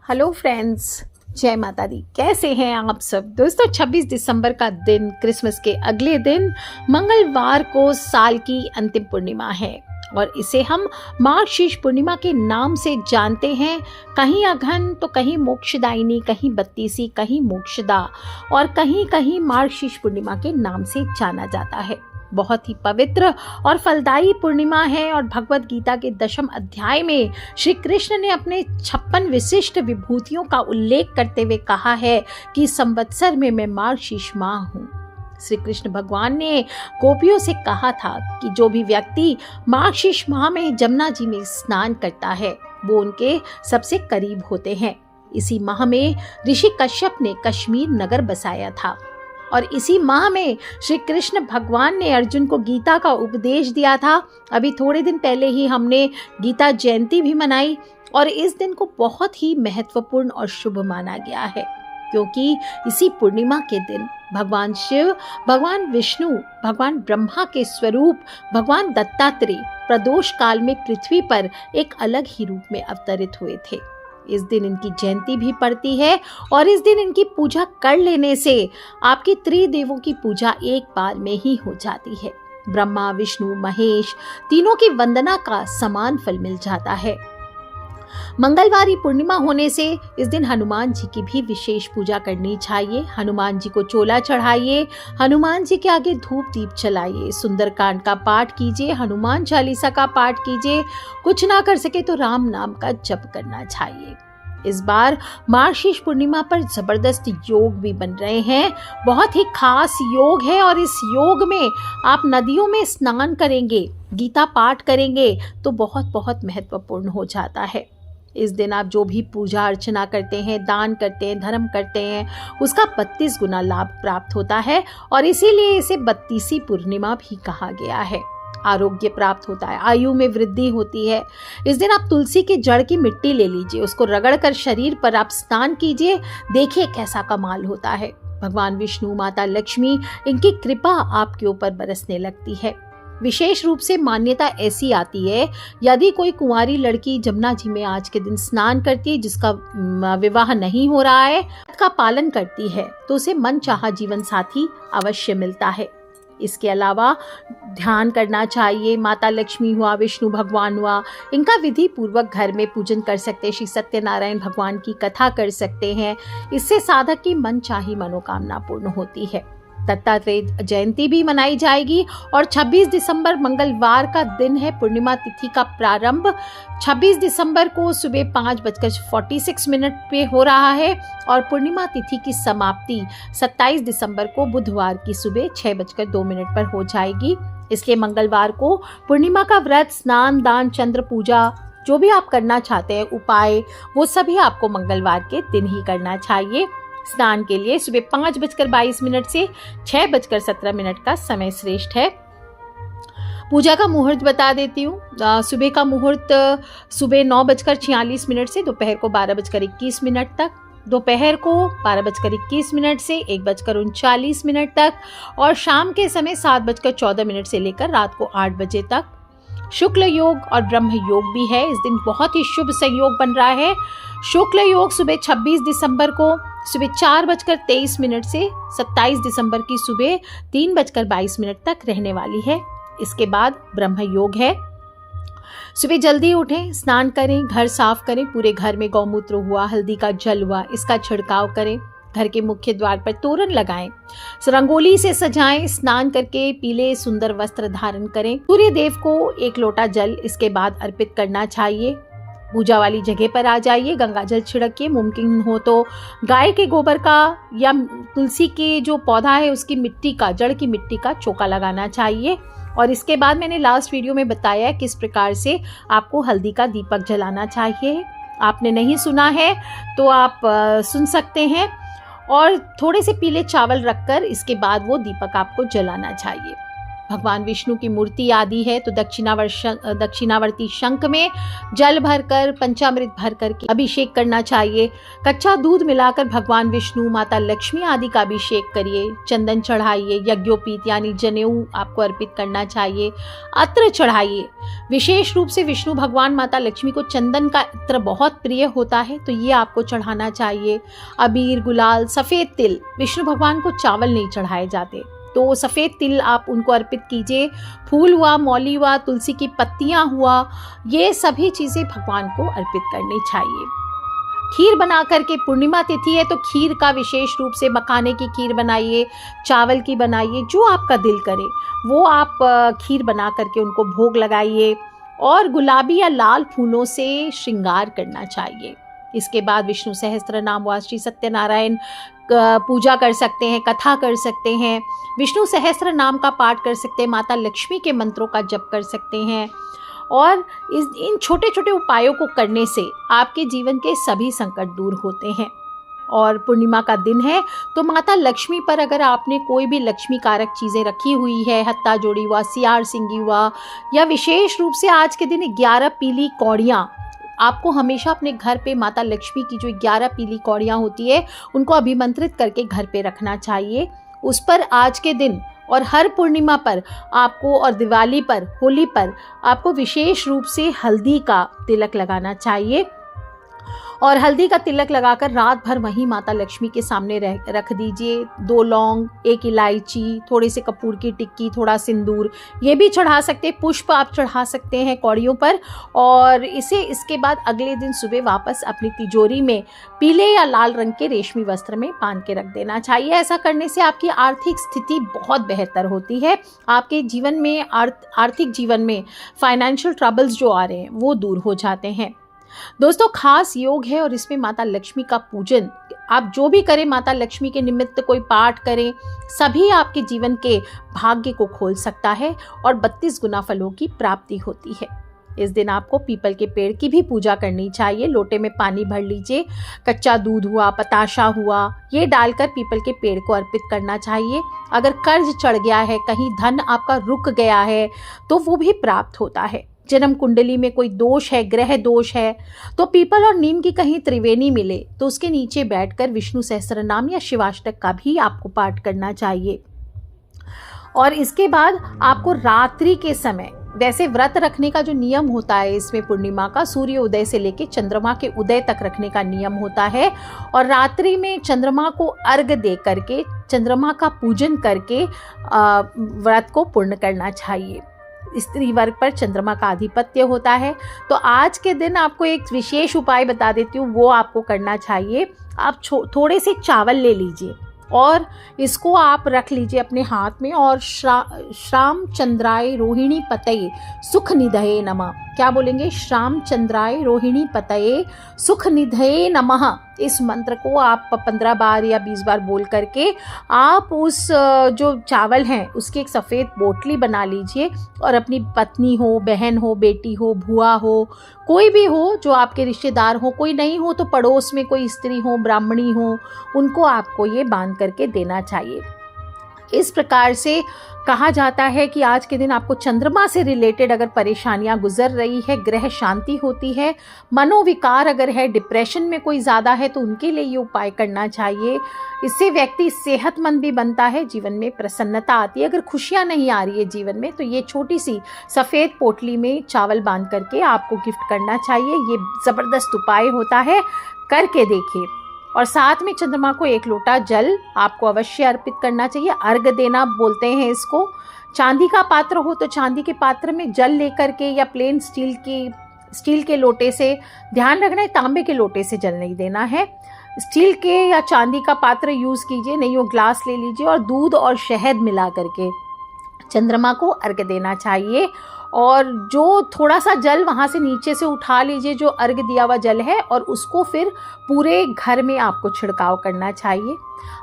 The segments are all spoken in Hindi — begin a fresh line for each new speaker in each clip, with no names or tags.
हेलो फ्रेंड्स, जय माता दी। कैसे हैं आप सब दोस्तों। 26 दिसंबर का दिन, क्रिसमस के अगले दिन मंगलवार को साल की अंतिम पूर्णिमा है और इसे हम मार्गशीर्ष पूर्णिमा के नाम से जानते हैं। कहीं अघन तो कहीं मोक्षदायिनी, कहीं बत्तीसी, कहीं मोक्षदा और कहीं कहीं मार्गशीर्ष पूर्णिमा के नाम से जाना जाता है। बहुत ही पवित्र और फलदायी पूर्णिमा है और भगवत गीता के 10वें अध्याय में श्री कृष्ण ने अपने 56 विशिष्ट विभूतियों का उल्लेख करते हुए कहा है कि संवत्सर में मैं मार्गशीर्ष माह हूँ। श्री कृष्ण भगवान ने गोपियों से कहा था कि जो भी व्यक्ति मार्गशीर्ष माह में जमुना जी में स्नान करता है वो उनके सबसे करीब होते हैं। इसी माह में ऋषि कश्यप ने कश्मीर नगर बसाया था और इसी माह में श्री कृष्ण भगवान ने अर्जुन को गीता का उपदेश दिया था। अभी थोड़े दिन पहले ही हमने गीता जयंती भी मनाई और इस दिन को बहुत ही महत्वपूर्ण और शुभ माना गया है, क्योंकि इसी पूर्णिमा के दिन भगवान शिव, भगवान विष्णु, भगवान ब्रह्मा के स्वरूप भगवान दत्तात्रेय प्रदोष काल में पृथ्वी पर एक अलग ही रूप में अवतरित हुए थे। इस दिन इनकी जयंती भी पड़ती है और इस दिन इनकी पूजा कर लेने से आपकी त्रिदेवों की पूजा एक बार में ही हो जाती है। ब्रह्मा, विष्णु, महेश तीनों की वंदना का समान फल मिल जाता है। मंगलवारी पूर्णिमा होने से इस दिन हनुमान जी की भी विशेष पूजा करनी चाहिए। हनुमान जी को चोला चढ़ाइए, हनुमान जी के आगे धूप दीप जलाइए, सुंदरकांड का पाठ कीजिए, हनुमान चालीसा का पाठ कीजिए। कुछ ना कर सके तो राम नाम का जप करना चाहिए। इस बार मार्गशीर्ष पूर्णिमा पर जबरदस्त योग भी बन रहे हैं। बहुत ही खास योग है और इस योग में आप नदियों में स्नान करेंगे, गीता पाठ करेंगे तो बहुत बहुत महत्वपूर्ण हो जाता है। इस दिन आप जो भी पूजा अर्चना करते हैं, दान करते हैं, धर्म करते हैं, उसका 32 गुना लाभ प्राप्त होता है और इसीलिए इसे बत्तीसी पूर्णिमा भी कहा गया है। आरोग्य प्राप्त होता है, आयु में वृद्धि होती है। इस दिन आप तुलसी की जड़ की मिट्टी ले लीजिए, उसको रगड़कर शरीर पर आप स्नान कीजिए, देखिए कैसा कमाल होता है। भगवान विष्णु, माता लक्ष्मी, इनकी कृपा आपके ऊपर बरसने लगती है। विशेष रूप से मान्यता ऐसी आती है, यदि कोई कुंवारी लड़की जमुना जी में आज के दिन स्नान करती है, जिसका विवाह नहीं हो रहा है, का पालन करती है, तो उसे मनचाहा जीवन साथी अवश्य मिलता है। इसके अलावा ध्यान करना चाहिए। माता लक्ष्मी हुआ, विष्णु भगवान हुआ, इनका विधि पूर्वक घर में पूजन कर सकते हैं। श्री सत्यनारायण भगवान की कथा कर सकते हैं। इससे साधक की मनचाही मनोकामना पूर्ण होती है। दत्तात्रेय जयंती भी मनाई जाएगी और 26 दिसंबर मंगलवार का दिन है। पूर्णिमा तिथि का प्रारंभ 26 दिसंबर को सुबह 5:46 पे हो रहा है और पूर्णिमा तिथि की समाप्ति 27 दिसंबर को बुधवार की सुबह 6:02 पर हो जाएगी। इसलिए मंगलवार को पूर्णिमा का व्रत, स्नान, दान, चंद्र पूजा, जो भी आप करना चाहते हैं उपाय, वो सभी आपको मंगलवार के दिन ही करना चाहिए। स्नान के लिए सुबह 5:22 से 6:17 का समय श्रेष्ठ है। पूजा का मुहूर्त बता देती हूँ। सुबह का मुहूर्त सुबह 9:46 से दोपहर को 12:21 तक, दोपहर को 12:21 से 1:39 तक और शाम के समय 7:14 से लेकर रात को 8 बजे तक। शुक्ल योग और ब्रह्म योग भी है। इस दिन बहुत ही शुभ संयोग बन रहा है। शुक्ल योग सुबह 26 दिसंबर को सुबह 4:23 से 27 दिसंबर की सुबह 3:22 तक रहने वाली है। इसके बाद ब्रह्म योग है। सुबह जल्दी उठें, स्नान करें, घर साफ करें, पूरे घर में गौमूत्र हुआ, हल्दी का जल हुआ, इसका छिड़काव करें। घर के मुख्य द्वार पर तोरण लगाएं, रंगोली से सजाएं, स्नान करके पीले सुंदर वस्त्र धारण करें। सूर्य देव को 1 लोटा जल इसके बाद अर्पित करना चाहिए। पूजा वाली जगह पर आ जाइए, गंगा जल छिड़किए, मुमकिन हो तो गाय के गोबर का या तुलसी के जो पौधा है उसकी मिट्टी का, जड़ की मिट्टी का चौका लगाना चाहिए। और इसके बाद मैंने लास्ट वीडियो में बताया किस प्रकार से आपको हल्दी का दीपक जलाना चाहिए। आपने नहीं सुना है तो आप सुन सकते हैं। और थोड़े से पीले चावल रखकर इसके बाद वो दीपक आपको जलाना चाहिए। भगवान विष्णु की मूर्ति आदि है तो दक्षिणावर्ती शंख में जल भरकर पंचामृत भरकर के अभिषेक करना चाहिए। कच्चा दूध मिलाकर भगवान विष्णु माता लक्ष्मी आदि का अभिषेक करिए। चंदन चढ़ाइए। यज्ञोपीत यानी जनेऊ आपको अर्पित करना चाहिए। अत्र चढ़ाइए। विशेष रूप से विष्णु भगवान माता लक्ष्मी को चंदन का इत्र बहुत प्रिय होता है तो ये आपको चढ़ाना चाहिए। अबीर, गुलाल, सफेद तिल। विष्णु भगवान को चावल नहीं चढ़ाए जाते तो सफ़ेद तिल आप उनको अर्पित कीजिए। फूल हुआ, मौली हुआ, तुलसी की पत्तियां हुआ, ये सभी चीज़ें भगवान को अर्पित करनी चाहिए। खीर बना करके, पूर्णिमा तिथि है तो खीर का विशेष रूप से मखाने की खीर बनाइए, चावल की बनाइए, जो आपका दिल करे वो आप खीर बना करके उनको भोग लगाइए और गुलाबी या लाल फूलों से श्रृंगार करना चाहिए। इसके बाद विष्णु सहस्त्र नाम व श्री सत्यनारायण पूजा कर सकते हैं, कथा कर सकते हैं, विष्णु सहस्त्र नाम का पाठ कर सकते हैं, माता लक्ष्मी के मंत्रों का जप कर सकते हैं और इन छोटे छोटे उपायों को करने से आपके जीवन के सभी संकट दूर होते हैं। और पूर्णिमा का दिन है तो माता लक्ष्मी पर अगर आपने कोई भी लक्ष्मी कारक चीज़ें रखी हुई है, हत्ता जोड़ी हुआ, सियार सिंगी हुआ, या विशेष रूप से आज के दिन 11 पीली कौड़ियाँ, आपको हमेशा अपने घर पे माता लक्ष्मी की जो 11 पीली कौड़ियाँ होती है उनको अभिमंत्रित करके घर पे रखना चाहिए। उस पर आज के दिन और हर पूर्णिमा पर आपको और दिवाली पर, होली पर आपको विशेष रूप से हल्दी का तिलक लगाना चाहिए और हल्दी का तिलक लगाकर रात भर वहीं माता लक्ष्मी के सामने रख दीजिए। 2 लौंग, 1 इलायची, थोड़े से कपूर की टिक्की, थोड़ा सिंदूर, ये भी चढ़ा सकते हैं। पुष्प आप चढ़ा सकते हैं कौड़ियों पर और इसके बाद अगले दिन सुबह वापस अपनी तिजोरी में पीले या लाल रंग के रेशमी वस्त्र में बांध के रख देना चाहिए। ऐसा करने से आपकी आर्थिक स्थिति बहुत बेहतर होती है। आपके जीवन में आर्थिक जीवन में फाइनेंशियल ट्रबल्स जो आ रहे हैं वो दूर हो जाते हैं। दोस्तों, खास योग है और इसमें माता लक्ष्मी का पूजन आप जो भी करें, माता लक्ष्मी के निमित्त कोई पाठ करें, सभी आपके जीवन के भाग्य को खोल सकता है और 32 गुना फलों की प्राप्ति होती है। इस दिन आपको पीपल के पेड़ की भी पूजा करनी चाहिए। लोटे में पानी भर लीजिए, कच्चा दूध हुआ, बताशा हुआ, ये डालकर पीपल के पेड़ को अर्पित करना चाहिए। अगर कर्ज चढ़ गया है, कहीं धन आपका रुक गया है तो वो भी प्राप्त होता है। जन्म कुंडली में कोई दोष है, ग्रह दोष है, तो पीपल और नीम की कहीं त्रिवेणी मिले तो उसके नीचे बैठकर विष्णु सहस्त्र नाम या शिवाष्टक का भी आपको पाठ करना चाहिए। और इसके बाद आपको रात्रि के समय, वैसे व्रत रखने का जो नियम होता है इसमें पूर्णिमा का, सूर्य उदय से लेकर चंद्रमा के उदय तक रखने का नियम होता है और रात्रि में चंद्रमा को अर्घ्य दे करके, चंद्रमा का पूजन करके व्रत को पूर्ण करना चाहिए। स्त्री वर्ग पर चंद्रमा का आधिपत्य होता है तो आज के दिन आपको एक विशेष उपाय बता देती हूँ, वो आपको करना चाहिए। आप थोड़े से चावल ले लीजिए और इसको आप रख लीजिए अपने हाथ में और श्याम चंद्राय रोहिणी पतये सुख निधये नमः। क्या बोलेंगे? श्याम चंद्राय रोहिणी पतये सुख निधये नमः। इस मंत्र को आप 15 बार या 20 बार बोल करके आप उस जो चावल हैं उसकी एक सफ़ेद पोटली बना लीजिए और अपनी पत्नी हो, बहन हो, बेटी हो, बुआ हो, कोई भी हो जो आपके रिश्तेदार हो, कोई नहीं हो तो पड़ोस में कोई स्त्री हो, ब्राह्मणी हो, उनको आपको ये बांध करके देना चाहिए। इस प्रकार से कहा जाता है कि आज के दिन आपको चंद्रमा से रिलेटेड अगर परेशानियां गुजर रही है, ग्रह शांति होती है, मनोविकार अगर है, डिप्रेशन में कोई ज़्यादा है तो उनके लिए ये उपाय करना चाहिए। इससे व्यक्ति सेहतमंद भी बनता है, जीवन में प्रसन्नता आती है। अगर खुशियां नहीं आ रही है जीवन में तो ये छोटी सी सफ़ेद पोटली में चावल बांध करके आपको गिफ्ट करना चाहिए। ये ज़बरदस्त उपाय होता है, करके देखिए। और साथ में चंद्रमा को 1 लोटा जल आपको अवश्य अर्पित करना चाहिए। अर्घ देना बोलते हैं इसको। चांदी का पात्र हो तो चांदी के पात्र में जल लेकर के या प्लेन स्टील के लोटे से, ध्यान रखना है तांबे के लोटे से जल नहीं देना है। स्टील के या चांदी का पात्र यूज़ कीजिए, नहीं वो ग्लास ले लीजिए और दूध और शहद मिला करके चंद्रमा को अर्घ देना चाहिए। और जो थोड़ा सा जल वहाँ से नीचे से उठा लीजिए, जो अर्घ दिया हुआ जल है, और उसको फिर पूरे घर में आपको छिड़काव करना चाहिए।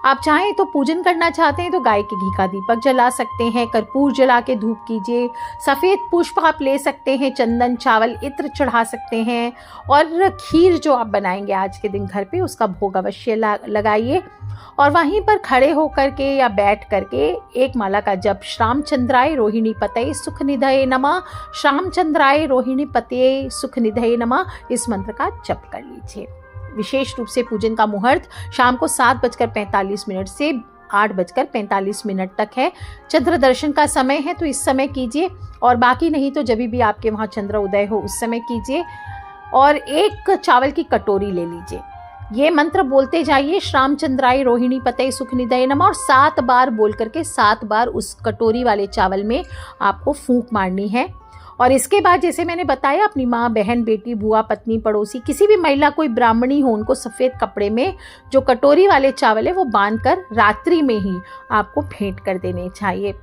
आप चाहें तो पूजन करना चाहते हैं तो गाय के घी का दीपक जला सकते हैं, कर्पूर जला के धूप कीजिए, सफ़ेद पुष्प आप ले सकते हैं, चंदन, चावल, इत्र चढ़ा सकते हैं, और खीर जो आप बनाएंगे आज के दिन घर पे उसका भोग अवश्य लगाइए। और वहीं पर खड़े होकर के या बैठ करके एक माला का जप, श्याम चंद्राय रोहिणी पतये सुख निधये नमः, श्याम चंद्राय रोहिणी पतये सुख निधये नमः, इस मंत्र का जप कर लीजिए। विशेष रूप से पूजन का मुहूर्त शाम को 7:45 से 8:45 तक है। चंद्र दर्शन का समय है तो इस समय कीजिए, और बाकी नहीं तो जब भी आपके वहाँ चंद्र उदय हो उस समय कीजिए। और एक चावल की कटोरी ले लीजिए, ये मंत्र बोलते जाइए, श्याम चंद्राय रोहिणी पतये सुख निधये नमः, और 7 बार बोल करके 7 बार उस कटोरी वाले चावल में आपको फूंक मारनी है। और इसके बाद जैसे मैंने बताया, अपनी माँ, बहन, बेटी, बुआ, पत्नी, पड़ोसी, किसी भी महिला, कोई ब्राह्मणी हो, उनको सफ़ेद कपड़े में जो कटोरी वाले चावल है वो बांधकर रात्रि में ही आपको भेंट कर देने चाहिए।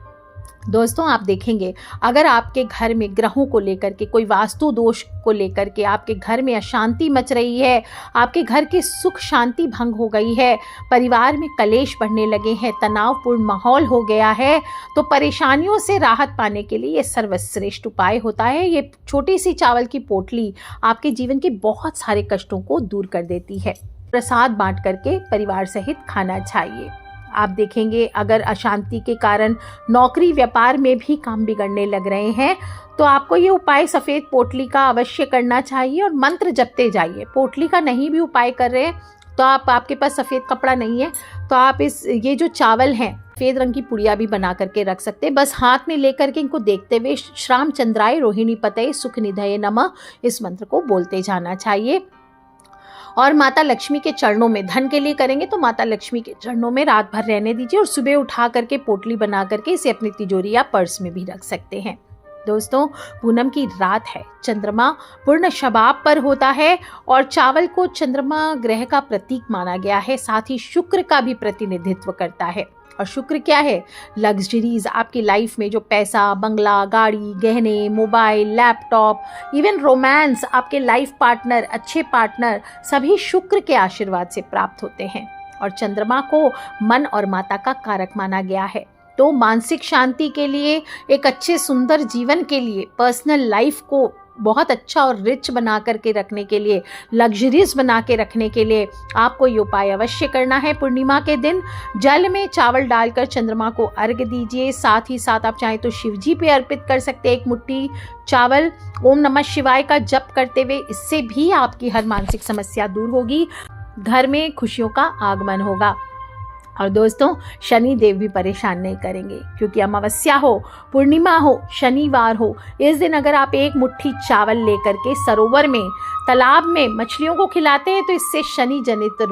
दोस्तों, आप देखेंगे अगर आपके घर में ग्रहों को लेकर के, कोई वास्तु दोष को लेकर के आपके घर में अशांति मच रही है, आपके घर की सुख शांति भंग हो गई है, परिवार में कलेश बढ़ने लगे हैं, तनावपूर्ण माहौल हो गया है, तो परेशानियों से राहत पाने के लिए ये सर्वश्रेष्ठ उपाय होता है। ये छोटी सी चावल की पोटली आपके जीवन के बहुत सारे कष्टों को दूर कर देती है। प्रसाद बांट करके परिवार सहित खाना चाहिए। आप देखेंगे अगर अशांति के कारण नौकरी व्यापार में भी काम बिगड़ने लग रहे हैं तो आपको ये उपाय सफ़ेद पोटली का अवश्य करना चाहिए, और मंत्र जपते जाइए। पोटली का नहीं भी उपाय कर रहे हैं तो आपके पास सफ़ेद कपड़ा नहीं है तो आप ये जो चावल हैं सफ़ेद रंग की पुड़िया भी बना करके रख सकते हैं। बस हाथ में लेकर के इनको देखते हुए श्याम चंद्राय रोहिणी पतये सुख निधये नमः इस मंत्र को बोलते जाना चाहिए। और माता लक्ष्मी के चरणों में, धन के लिए करेंगे तो माता लक्ष्मी के चरणों में रात भर रहने दीजिए, और सुबह उठा करके पोटली बना करके इसे अपनी तिजोरी या पर्स में भी रख सकते हैं। दोस्तों, पूनम की रात है, चंद्रमा पूर्ण शबाब पर होता है, और चावल को चंद्रमा ग्रह का प्रतीक माना गया है, साथ ही शुक्र का भी प्रतिनिधित्व करता है। और शुक्र क्या है? लग्जरीज, आपकी लाइफ में जो पैसा, बंगला, गाड़ी, गहने, मोबाइल, लैपटॉप, इवन रोमांस, आपके लाइफ पार्टनर, अच्छे पार्टनर, सभी शुक्र के आशीर्वाद से प्राप्त होते हैं। और चंद्रमा को मन और माता का कारक माना गया है, तो मानसिक शांति के लिए, एक अच्छे सुंदर जीवन के लिए, पर्सनल लाइफ को बहुत अच्छा और रिच बना करके रखने के लिए, लग्जरीज बना के रखने के लिए आपको ये उपाय अवश्य करना है। पूर्णिमा के दिन जल में चावल डालकर चंद्रमा को अर्घ दीजिए। साथ ही साथ आप चाहें तो शिव जी पे अर्पित कर सकते हैं 1 मुट्ठी चावल। ओम नमः शिवाय का जप करते हुए इससे भी आपकी हर मानसिक समस्या दूर होगी, घर में खुशियों का आगमन होगा। और दोस्तों, शनि देव भी परेशान नहीं करेंगे, क्योंकि अमावस्या हो, पूर्णिमा हो, शनिवार हो, इस दिन अगर आप 1 मुट्ठी चावल लेकर के सरोवर में, तालाब में मछलियों को खिलाते हैं तो इससे शनि जनित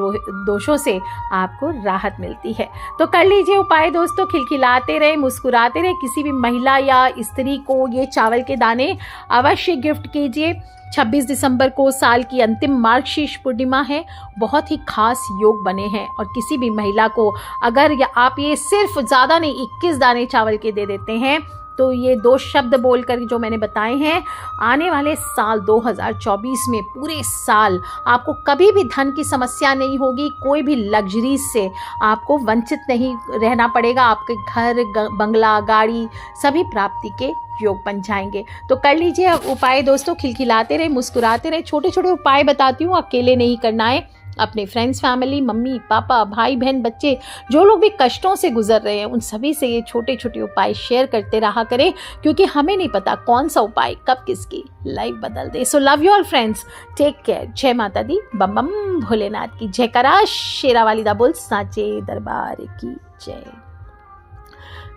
दोषों से आपको राहत मिलती है। तो कर लीजिए उपाय दोस्तों, खिलखिलाते रहे, मुस्कुराते रहे। किसी भी महिला या स्त्री को ये चावल के दाने अवश्य गिफ्ट कीजिए। 26 दिसंबर को साल की अंतिम मार्गशीर्ष पूर्णिमा है, बहुत ही खास योग बने हैं, और किसी भी महिला को अगर आप ये सिर्फ ज़्यादा नहीं 21 दाने चावल के दे देते हैं तो ये 2 शब्द बोलकर जो मैंने बताए हैं, आने वाले साल 2024 में पूरे साल आपको कभी भी धन की समस्या नहीं होगी, कोई भी लग्जरीज से आपको वंचित नहीं रहना पड़ेगा। आपके घर, बंगला, गाड़ी सभी प्राप्ति के योग बन जाएंगे। तो कर लीजिए उपाय दोस्तों, खिलखिलाते रहे, मुस्कुराते रहे। छोटे छोटे उपाय बताती हूँ, अकेले नहीं करना है, अपने फ्रेंड्स, फैमिली, मम्मी पापा, भाई बहन, बच्चे, जो लोग भी कष्टों से गुजर रहे हैं उन सभी से ये छोटे छोटे उपाय शेयर करते रहा करें, क्योंकि हमें नहीं पता कौन सा उपाय कब किसकी लाइफ बदल दे। So love you all friends, take care. जय माता दी, बम बम भोलेनाथ की जयकारा, शेरावाली दा बोल साचे दरबार की जय,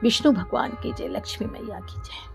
विष्णु भगवान की जय, लक्ष्मी मैया की जय।